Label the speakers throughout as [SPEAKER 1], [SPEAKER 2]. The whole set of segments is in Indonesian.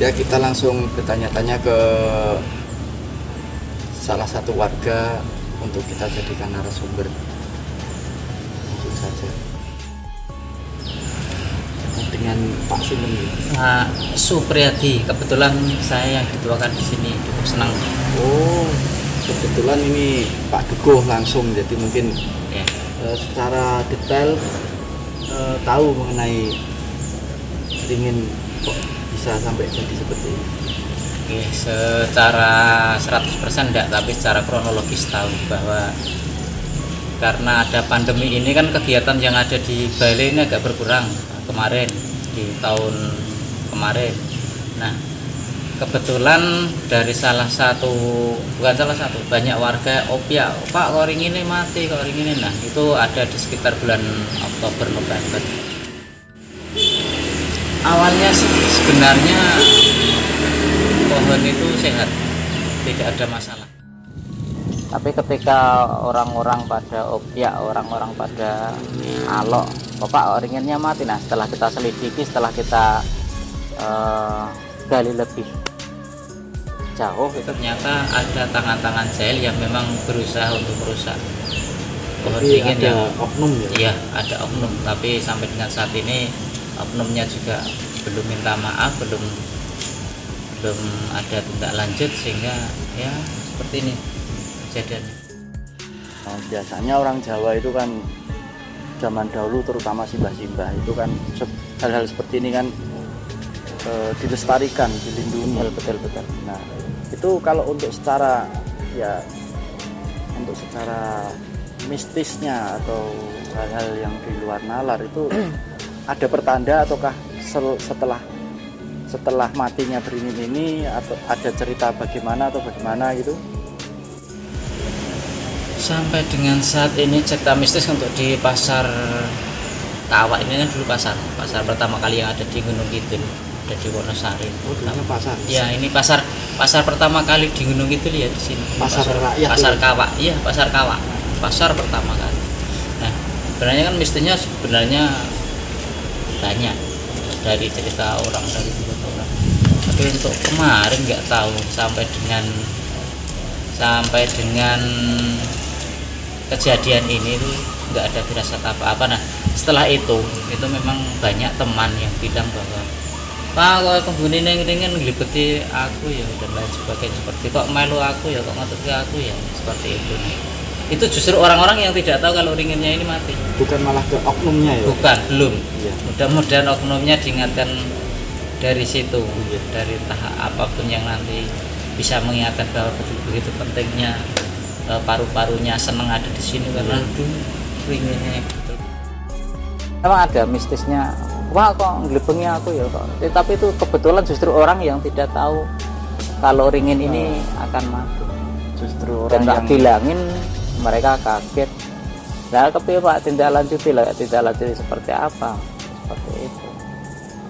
[SPEAKER 1] Ya, kita langsung bertanya-tanya ke salah satu warga untuk kita jadikan narasumber. Langsung saja. Dengan Pak Sinten.
[SPEAKER 2] Pak Supriyadi, kebetulan saya yang dituakan di sini, cukup senang.
[SPEAKER 1] Oh, kebetulan ini Pak Dukuh langsung, jadi mungkin
[SPEAKER 2] Ya.
[SPEAKER 1] Secara detail tahu mengenai ringin kok bisa sampai jadi seperti ini.
[SPEAKER 2] Oke, secara 100% enggak, tapi secara kronologis tahu bahwa karena ada pandemi ini kan kegiatan yang ada di Bali ini agak berkurang kemarin, di tahun kemarin. Nah, kebetulan dari banyak warga opia, Pak kok ring ini mati, kok ring ini. Nah, itu ada di sekitar bulan Oktober November. Awalnya sih sebenarnya pohon itu sehat, tidak ada masalah. Tapi ketika orang-orang pada opia, orang-orang pada alok, Bapak ringinnya mati. Nah, setelah kita selidiki, setelah kita gali lebih jauh, itu ternyata ada tangan-tangan jahil yang memang berusaha untuk merusak pohon ringin.
[SPEAKER 1] Ada oknum ya?
[SPEAKER 2] Iya, ada oknum, tapi sampai dengan saat ini oknumnya juga belum minta maaf, belum ada tindak lanjut, sehingga ya seperti ini kejadiannya.
[SPEAKER 1] Biasanya orang Jawa itu kan zaman dahulu, terutama simbah-simbah itu kan hal-hal seperti ini kan dilestarikan, dilindungi.
[SPEAKER 2] Betul.
[SPEAKER 1] Nah, itu kalau untuk secara mistisnya atau hal-hal yang di luar nalar itu ada pertanda ataukah setelah matinya beringin ini, atau ada cerita bagaimana gitu?
[SPEAKER 2] Sampai dengan saat ini cerita mistis untuk di pasar Kawak ini kan dulu pasar pertama kali yang ada di Gunung Kidul, ada di Wonosari.
[SPEAKER 1] Oh, dulunya pasar.
[SPEAKER 2] Ya, ini pasar pertama kali di Gunung Kidul ya, di sini.
[SPEAKER 1] Pasar rakyat.
[SPEAKER 2] Pasar Kawak. Iya, pasar Kawak. Pasar pertama kali. Nah, sebenarnya kan mistisnya banyak dari cerita orang, dari cerita orang. Tapi untuk kemarin nggak tahu sampai dengan kejadian ini tuh nggak ada firasat apa-apa. Nah, setelah itu memang banyak teman yang bilang bahwa Pak kok kebun ini ringin ngelibeti aku ya, dan lain sebagainya, seperti kok melu aku ya, kok ngotot ke aku ya, seperti itu. Nah, itu justru orang-orang yang tidak tahu kalau ringinnya ini mati.
[SPEAKER 1] Bukan malah ke oknumnya ya?
[SPEAKER 2] Bukan, belum.
[SPEAKER 1] Iya.
[SPEAKER 2] Mudah-mudahan oknumnya diingatkan dari situ,
[SPEAKER 1] Iya.
[SPEAKER 2] dari tahap apapun yang nanti bisa mengingatkan bahwa begitu pentingnya paru-parunya seneng ada di sini, karena ringinnya betul. Emang ada mistisnya, wah kok ngelibengi aku ya kok. Tapi itu kebetulan justru orang yang tidak tahu kalau ringin ini akan mati.
[SPEAKER 1] Justru
[SPEAKER 2] Dan
[SPEAKER 1] orang
[SPEAKER 2] tak bilangin, mereka kaget. Nah, tapi Pak tindak lanjuti seperti apa? Seperti itu.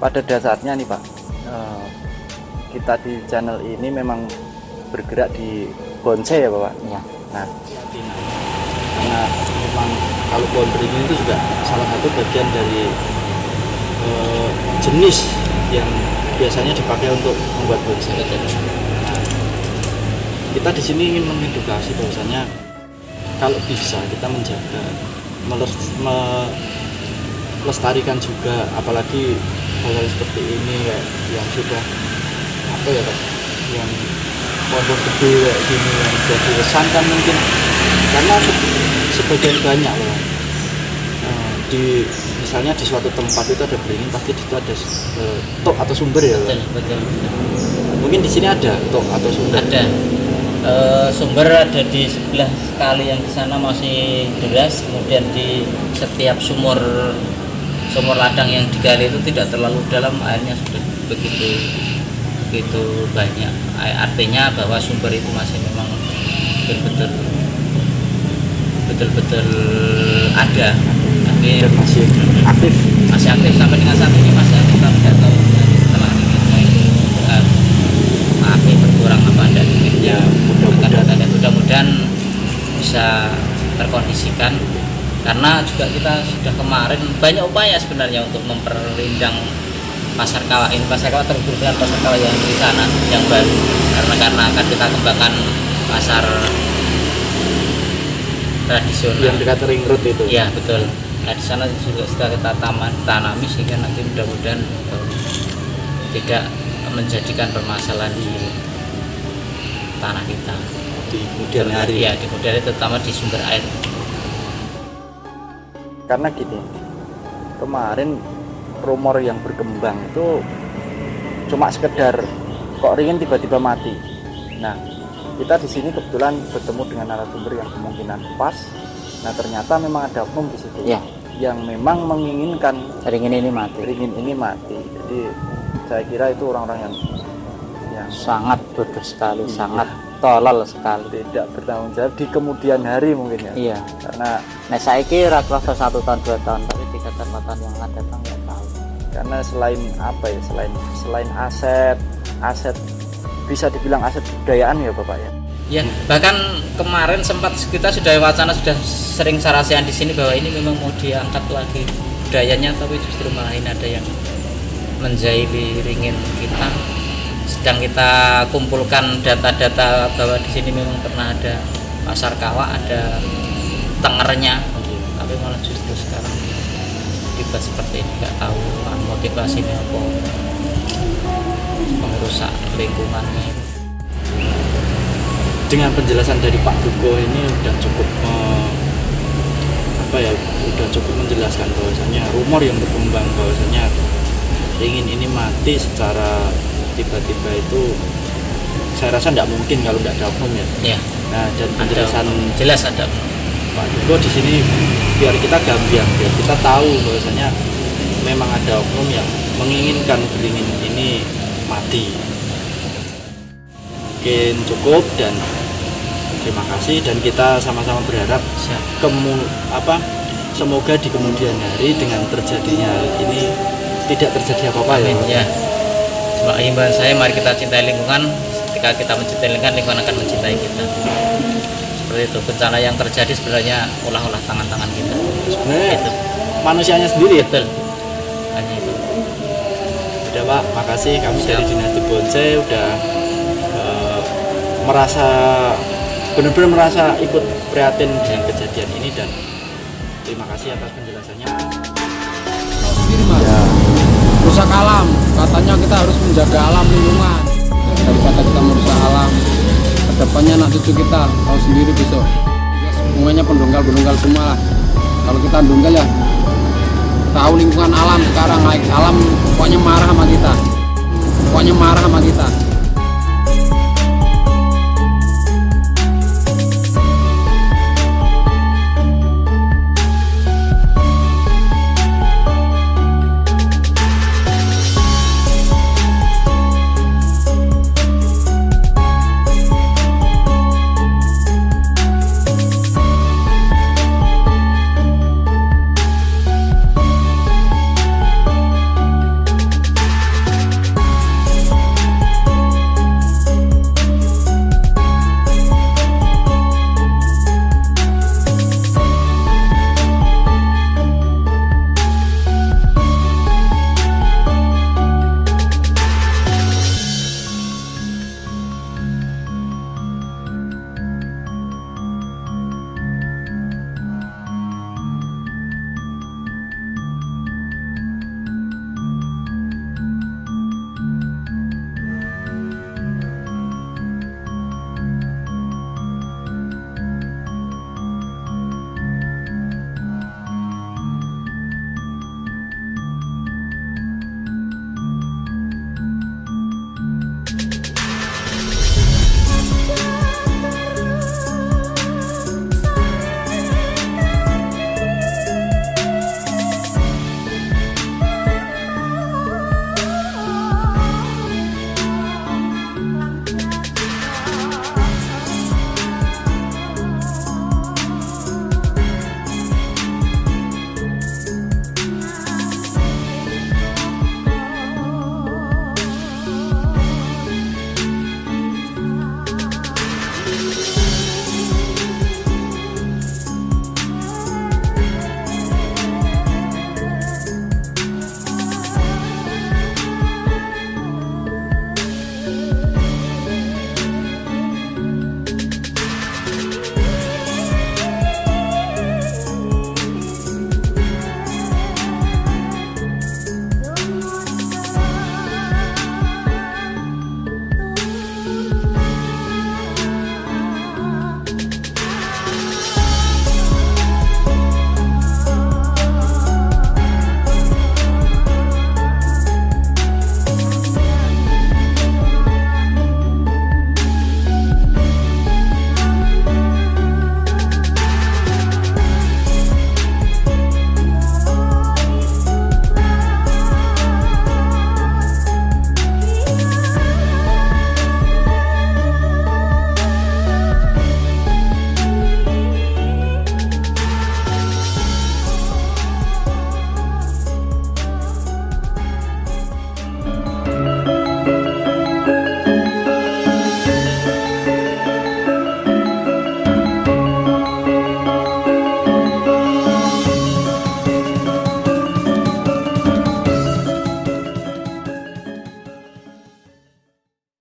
[SPEAKER 1] pada dasarnya nih Pak, kita di channel ini memang bergerak di bonsai ya Bapak?
[SPEAKER 2] Ya.
[SPEAKER 1] Nah, karena memang kalau pohon beringin itu juga salah satu bagian dari jenis yang biasanya dipakai untuk membuat bonsai. Nah, kita di sini ingin mengedukasi bahwasanya kalau bisa kita menjaga, melestarikan juga, apalagi hal-hal seperti ini yang sudah apa ya Pak, yang pohon gede kayak gini yang sudah diresankan mungkin, karena sebagian banyak loh misalnya di suatu tempat itu ada beringin, pasti di situ ada tok atau sumber ya Pak?
[SPEAKER 2] Betul.
[SPEAKER 1] Mungkin di sini ada tok atau sumber.
[SPEAKER 2] Ada sumber, ada di sebelah kali yang di sana masih deras, kemudian di setiap sumur ladang yang digali itu tidak terlalu dalam, airnya sudah begitu banyak. Artinya bahwa sumber itu masih memang betul-betul ada, tapi
[SPEAKER 1] masih aktif
[SPEAKER 2] sampai dengan saat ini masih aktif. Tapi tidak tahu setelah ringinnya itu berkurang apa enggak ringinnya. Mudah-mudahan bisa terkondisikan, karena juga kita sudah kemarin banyak upaya sebenarnya untuk memperindang pasar kawah ini, pasar kawah terhubung dengan pasar kawah yang di sana yang baru, karena akan kita kembangkan pasar tradisional
[SPEAKER 1] yang dekat ring road itu.
[SPEAKER 2] ya betul. Nah di sana juga sudah kita tanami sehingga nanti mudah-mudahan tidak menjadikan permasalahan di tanah kita
[SPEAKER 1] Di kemudian hari.
[SPEAKER 2] ya, di kemudian hari, terutama di sumber air.
[SPEAKER 1] Karena gini, kemarin rumor yang berkembang itu cuma sekedar kok ringin tiba-tiba mati. Nah, kita di sini kebetulan bertemu dengan narasumber yang kemungkinan pas. Nah, ternyata memang ada oknum di situ
[SPEAKER 2] Ya,
[SPEAKER 1] yang memang menginginkan
[SPEAKER 2] ringin ini mati.
[SPEAKER 1] ringin ini mati. Jadi saya kira itu orang-orang yang
[SPEAKER 2] Sangat bodoh sekali,
[SPEAKER 1] Iya.
[SPEAKER 2] sangat tolol sekali.
[SPEAKER 1] tidak bertanggung jawab di kemudian hari mungkin ya.
[SPEAKER 2] Iya.
[SPEAKER 1] Karena
[SPEAKER 2] Nah saya kira rata 1 tahun 2 tahun, tapi 3 tahun 4 tahun yang akan datang nggak tahu.
[SPEAKER 1] karena selain apa ya, selain aset bisa dibilang aset budayaan ya Bapak ya.
[SPEAKER 2] Ya, bahkan kemarin sempat kita sudah wacana, sudah sering sarasian di sini bahwa ini memang mau diangkat lagi budayanya, tapi justru malah ini ada yang menjahili ringin kita. Sedang kita kumpulkan data-data bahwa di sini memang pernah ada pasar kawah, ada tengernya, tapi malah justru sekarang tiba seperti ini, nggak tahu motivasinya apa, merusak lingkungannya.
[SPEAKER 1] Dengan penjelasan dari Pak Duko ini udah cukup udah cukup menjelaskan bahwasannya rumor yang berkembang bahwasannya ringin ini mati secara tiba-tiba itu saya rasa tidak mungkin kalau tidak ada oknum ya.
[SPEAKER 2] Ya,
[SPEAKER 1] Nah, dan penjelasan
[SPEAKER 2] jelas ada.
[SPEAKER 1] Pak Duko di sini biar kita gambiang, biar kita tahu bahwasanya memang ada oknum yang menginginkan ringin ini mati. Mungkin cukup dan terima kasih, dan kita sama-sama berharap
[SPEAKER 2] Siap.
[SPEAKER 1] semoga di kemudian hari dengan terjadinya hal ini tidak terjadi apa-apa ya.
[SPEAKER 2] Amin, ya. Cuma himbauan saya, mari kita cintai lingkungan. Ketika kita mencintai lingkungan akan mencintai kita. Seperti itu, bencana yang terjadi sebenarnya olah-olah tangan-tangan kita.
[SPEAKER 1] Sebenarnya
[SPEAKER 2] Itu.
[SPEAKER 1] manusianya sendiri ya.
[SPEAKER 2] Betul. Hanya itu.
[SPEAKER 1] Udah Pak, makasih kami
[SPEAKER 2] Siap.
[SPEAKER 1] dari Dinasti Bonsai udah benar-benar merasa ikut prihatin dengan kejadian ini, dan terima kasih atas penjelasannya.
[SPEAKER 3] Sendiri mas, rusak alam. Katanya kita harus menjaga alam lingkungan daripada kita merusak alam. Kedepannya anak cucu kita tahu sendiri besok. Ya, semuanya pendongkal semua lah. Kalau kita dongkal ya tahu lingkungan alam sekarang, alam pokoknya marah sama kita.